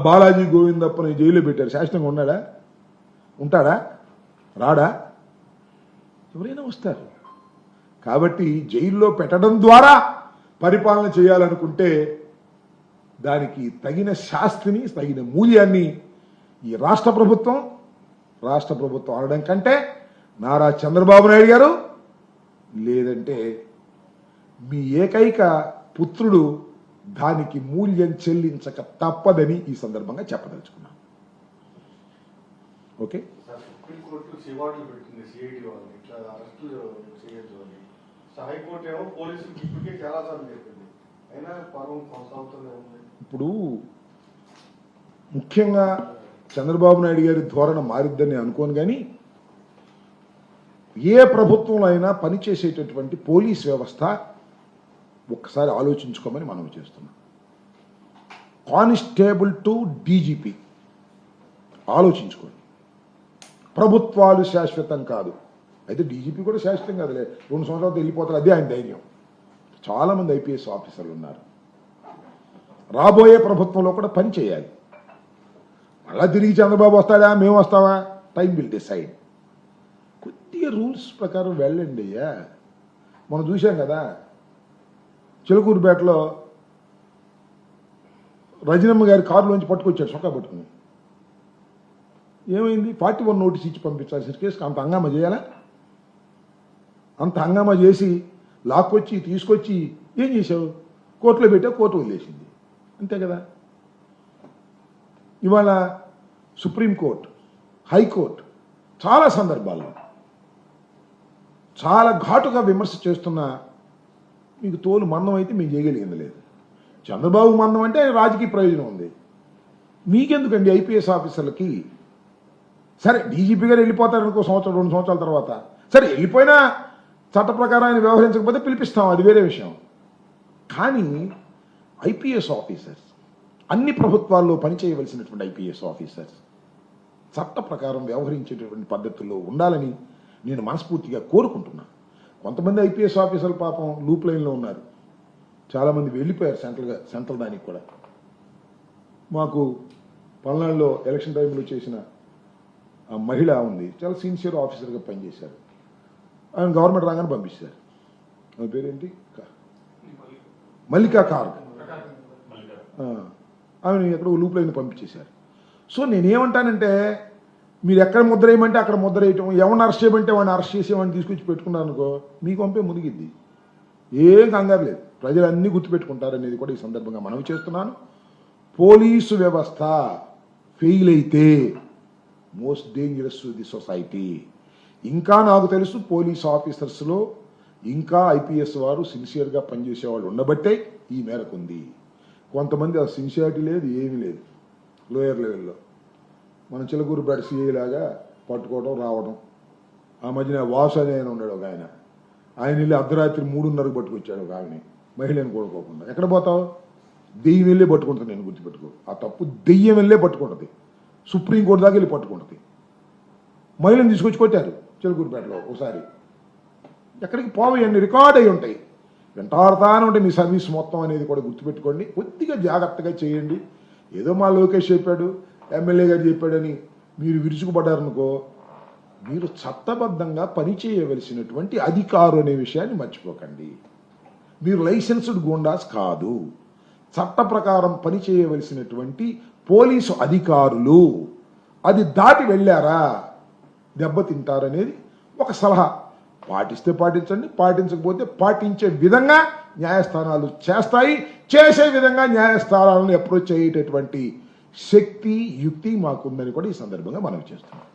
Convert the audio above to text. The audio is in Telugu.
బాలాజీ గోవిందప్పని జైల్లో పెట్టారు, శాశ్వతంగా ఉన్నాడా? ఉంటాడా? రాడా? ఎవరైనా వస్తారు. కాబట్టి జైల్లో పెట్టడం ద్వారా పరిపాలన చేయాలనుకుంటే దానికి తగిన శాస్తిని, తగిన మూల్యాన్ని ఈ రాష్ట్ర ప్రభుత్వం అనడం కంటే నారా చంద్రబాబు నాయుడు గారు లేదంటే మీ ఏకైక పుత్రుడు దానికి మూల్యం చెల్లించక తప్పదని ఈ సందర్భంగా చెప్పదలుచుకున్నాను. ఓకే, సుప్రీంకోర్టు శివార్డులు పెట్టింది సిఐడి వాళ్ళని ఇట్లా అరెస్టులు చేయొద్దు అని. హైకోర్టు ఏమో పోలీసులకు ఇప్పటికే చాలా సార్లు చెప్పింది, అయినా పర్వం కొనసాగుతూనే ఉంది. ఇప్పుడు ముఖ్యంగా చంద్రబాబు నాయుడు గారి ధోరణి మారిద్దని అనుకోను, కానీ ఏ ప్రభుత్వంలో అయినా పనిచేసేటటువంటి పోలీస్ వ్యవస్థ ఒక్కసారి ఆలోచించుకోమని మనం చేస్తున్నాం. కానిస్టేబుల్ టు డీజీపీ ఆలోచించుకోండి. ప్రభుత్వాలు శాశ్వతం కాదు, అయితే డీజీపీ కూడా శాశ్వతం కాదులే, 2 సంవత్సరాలతో వెళ్ళిపోతారు, అదే ఆయన ధైర్యం. చాలామంది ఐపీఎస్ ఆఫీసర్లు ఉన్నారు, రాబోయే ప్రభుత్వంలో కూడా పని చేయాలి. మళ్ళా తిరిగి చంద్రబాబు వస్తాడా, మేము వస్తావా, టైం విల్ డిసైడ్. కొద్దిగా రూల్స్ ప్రకారం వెళ్ళండి అయ్యా. మనం చూసాం కదా, చిలకూరుపేటలో రజనమ్మ గారి కారులోంచి పట్టుకొచ్చాడు చొక్కా పట్టుకుని. ఏమైంది? 41 నోటీస్ ఇచ్చి పంపించాల్సిన కేసు అంత హంగామా చేయాలా? అంత హంగామా చేసి లాక్కొచ్చి తీసుకొచ్చి ఏం చేసావు? కోర్టులో పెట్టావు, కోర్టు వదిలేసింది, అంతే కదా. ఇవాళ సుప్రీంకోర్టు, హైకోర్టు చాలా సందర్భాల్లో చాలా ఘాటుగా విమర్శ చేస్తున్నా మీకు తోలు మందం అయితే మీకు చేయగలిగింది లేదు. చంద్రబాబు మందం అంటే రాజకీయ ప్రయోజనం ఉంది, మీకెందుకండి? ఐపీఎస్ ఆఫీసర్లకి సరే డీజీపీ గారు వెళ్ళిపోతారు అనుకో, 2 సంవత్సరాల తర్వాత, సరే వెళ్ళిపోయినా చట్ట ప్రకారం ఆయన వ్యవహరించకపోతే పిలిపిస్తాం, అది వేరే విషయం. కానీ ఐపీఎస్ ఆఫీసర్స్, అన్ని ప్రభుత్వాల్లో పనిచేయవలసినటువంటి ఐపీఎస్ ఆఫీసర్స్ చట్ట ప్రకారం వ్యవహరించేటటువంటి పద్ధతుల్లో ఉండాలని నేను మనస్ఫూర్తిగా కోరుకుంటున్నాను. కొంతమంది ఐపీఎస్ ఆఫీసర్లు పాపం లూప్ లైన్లో ఉన్నారు, చాలామంది వెళ్ళిపోయారు సెంట్రల్ దానికి కూడా. మాకు పల్నాడులో ఎలక్షన్ టైంలో చేసిన ఆ మహిళ ఉంది, చాలా సిన్సియర్ ఆఫీసర్గా పనిచేశారు. ఆయన గవర్నమెంట్ రాగానే పంపించారు. ఆమె పేరేంటి? మల్లికా కార్గ్. ఆమెను ఎక్కడో లూప్ లైన్ పంపించేశారు. సో నేనేమంటానంటే, మీరు ఎక్కడ ముద్ర వేయమంటే అక్కడ ముద్ర వేయటం, ఎవరిని అరెస్ట్ చేయమంటే వాడిని అరెస్ట్ చేసేవాడిని తీసుకొచ్చి పెట్టుకున్నారు అనుకో, మీకు పంపే మునిగిద్ది. ఏం కంగారు లేదు, ప్రజలు అన్నీ గుర్తుపెట్టుకుంటారనేది కూడా ఈ సందర్భంగా మనవి చేస్తున్నాను. పోలీసు వ్యవస్థ ఫెయిల్ అయితే most dangerous to the society. ఇంకా నాకు తెలుసు పోలీస్ ఆఫీసర్స్లో ఇంకా ఐపీఎస్ వారు సిన్సియర్గా పనిచేసే వాళ్ళు ఉండబట్టే ఈ మేరకు ఉంది. కొంతమంది ఆ సిన్సియారిటీ లేదు, ఏమీ లేదు. లోయర్ లెవెల్లో మన చిలకూరుపేట సిఐ లాగా పట్టుకోవడం రావడం. ఆ మధ్యన వాసు అనే ఆయన ఉన్నాడు ఒక ఆయన వెళ్ళి అర్ధరాత్రి 3:30కు పట్టుకొచ్చాడు ఒక ఆమెని, మహిళను కోరుకోకుండా. ఎక్కడ పోతావు? దెయ్యం వెళ్ళే పట్టుకుంటుంది, నేను గుర్తుపెట్టుకో. ఆ తప్పు దెయ్యం వెళ్ళే పట్టుకుంటుంది, సుప్రీంకోర్టు దాకా వెళ్ళి పట్టుకుంటుంది. మహిళను తీసుకొచ్చి కొట్టారు చిలకూరుపేటలో ఒకసారి. ఎక్కడికి పోవన్నీ రికార్డ్ అయి ఉంటాయి, వెంటాడుతానే ఉంటాయి మీ సర్వీస్ మొత్తం అనేది కూడా గుర్తుపెట్టుకోండి. కొద్దిగా జాగ్రత్తగా చేయండి. ఏదో మా లోకేష్ చెప్పాడు, ఎమ్మెల్యే గారు చెప్పాడని మీరు విరుచుకుపడ్డారనుకో, మీరు చట్టబద్ధంగా పనిచేయవలసినటువంటి అధికారు అనే విషయాన్ని మర్చిపోకండి. మీరు లైసెన్స్డ్ గూండాస్ కాదు, చట్ట ప్రకారం పనిచేయవలసినటువంటి పోలీసు అధికారులు. అది దాటి వెళ్ళారా దెబ్బతింటారనేది ఒక సలహా. పాటిస్తే పాటించండి, పాటించకపోతే పాటించే విధంగా న్యాయస్థానాలు చేస్తాయి. చేసే విధంగా న్యాయస్థానాలను అప్రోచ్ అయ్యేటటువంటి శక్తి, యుక్తి మాకుందని కూడా ఈ సందర్భంగా మనం చేస్తున్నాం.